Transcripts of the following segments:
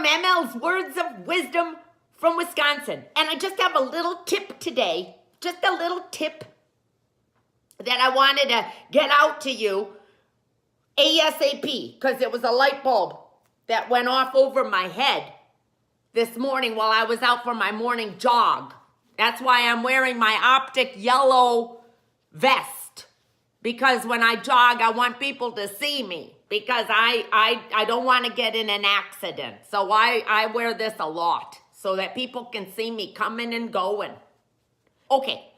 from ML's Words of Wisdom from Wisconsin. And I just have a little tip today, just a little tip that I wanted to get out to you ASAP, because it was a light bulb that went off over my head this morning while I was out for my morning jog. That's why I'm wearing my Optic yellow vest, because when I jog, I want people to see me, because I don't want to get in an accident. So I wear this a lot so that people can see me coming and going. Okay,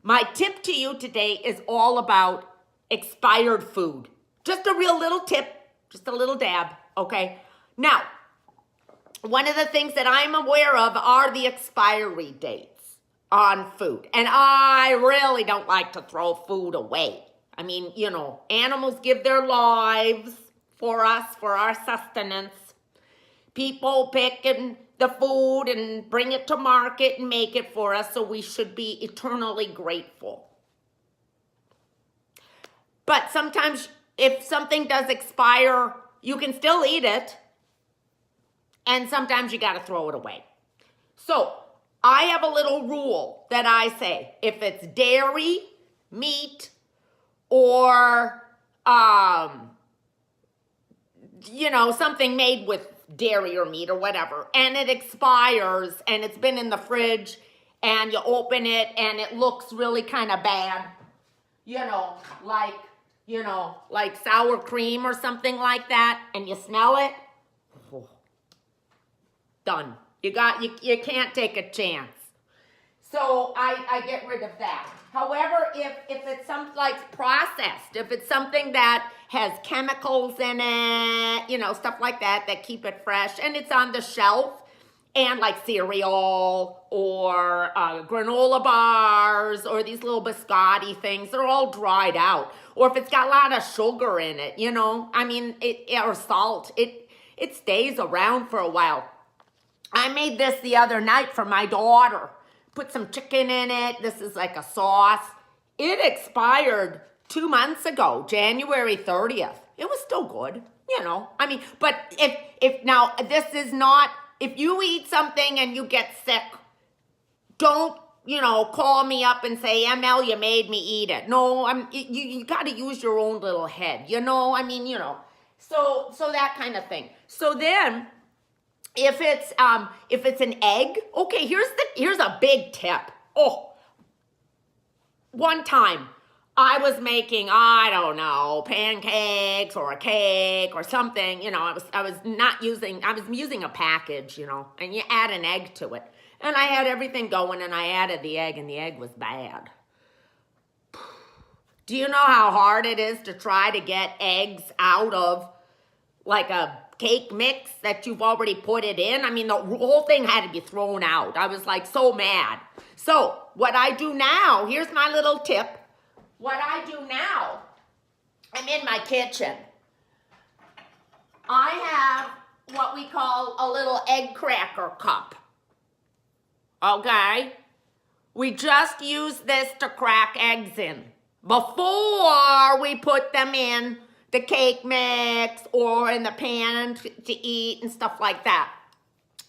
my tip to you today is all about expired food. Just a real little tip, just a little dab, okay? Now, one of the things that I'm aware of are the expiry dates on food. And I really don't like to throw food away. I mean, you know, animals give their lives for us, for our sustenance. People pick the food and bring it to market and make it for us, so we should be eternally grateful. But sometimes if something does expire, you can still eat it, and sometimes you got to throw it away. So I have a little rule that I say, if it's dairy, meat, or, you know, something made with dairy or meat or whatever, and it expires and it's been in the fridge and you open it and it looks really kind of bad, you know, like sour cream or something like that, and you smell it, done. You can't take a chance. So I get rid of that. However, if it's something like processed, if it's something that has chemicals in it, you know, stuff like that keep it fresh, and it's on the shelf, and like cereal or granola bars or these little biscotti things, they're all dried out. Or if it's got a lot of sugar in it, you know, I mean, or salt, it stays around for a while. I made this the other night for my daughter. Put some chicken in it. This is like a sauce. It expired 2 months ago, January 30th. It was still good, you know. I mean, but if now this is not, if you eat something and you get sick, don't, you know, call me up and say, ML, you made me eat it. No, you got to use your own little head, you know. I mean, you know, so that kind of thing. So then, if it's an egg, okay, here's a big tip. Oh, one time I was making, I don't know, pancakes or a cake or something, you know, I was using a package, you know, and you add an egg to it. And I had everything going and I added the egg and the egg was bad. Do you know how hard it is to try to get eggs out of like a cake mix that you've already put it in? I mean, the whole thing had to be thrown out. I was like so mad. So what I do now, here's my little tip. What I do now, I'm in my kitchen. I have what we call a little egg cracker cup. Okay? We just use this to crack eggs in before we put them in the cake mix or in the pan to eat and stuff like that.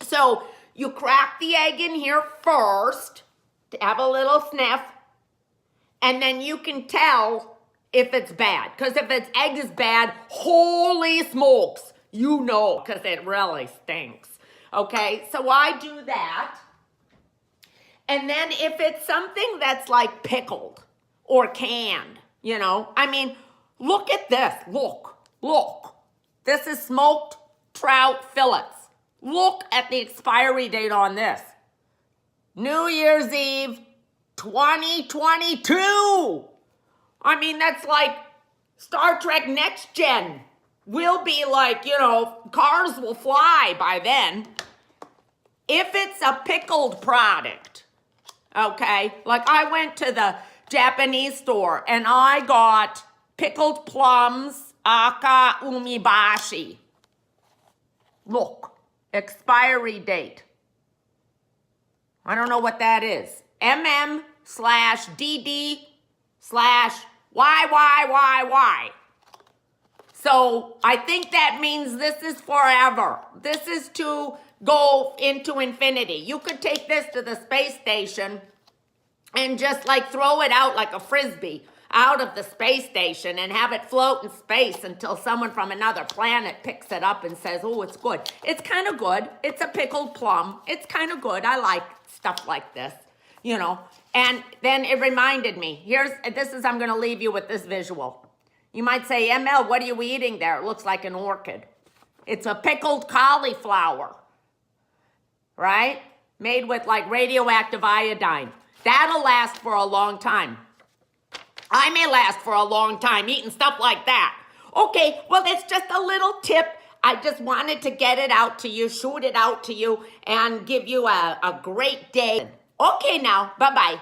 So you crack the egg in here first to have a little sniff, and then you can tell if it's bad. Because if its egg is bad, holy smokes, you know, because it really stinks. Okay, so I do that. And then if it's something that's like pickled or canned, you know, I mean, look at this. Look. This is smoked trout fillets. Look at the expiry date on this. New Year's Eve, 2022. I mean, that's like Star Trek Next Gen. We'll be like, you know, cars will fly by then. If it's a pickled product, okay, like I went to the Japanese store and I got pickled plums, aka umibashi. Look, expiry date. I don't know what that is. MM/DD/YYYY. So I think that means this is forever. This is to go into infinity. You could take this to the space station and just like throw it out like a frisbee out of the space station and have it float in space until someone from another planet picks it up and says, oh, it's good. It's kind of good. It's a pickled plum. It's kind of good. I like stuff like this, you know. And then it reminded me, I'm going to leave you with this visual. You might say, ML, what are you eating there? It looks like an orchid. It's a pickled cauliflower, right? Made with like radioactive iodine. That'll last for a long time. I may last for a long time eating stuff like that. Okay, well, it's just a little tip. I just wanted to get it out to you, shoot it out to you, and give you a great day. Okay now, bye-bye.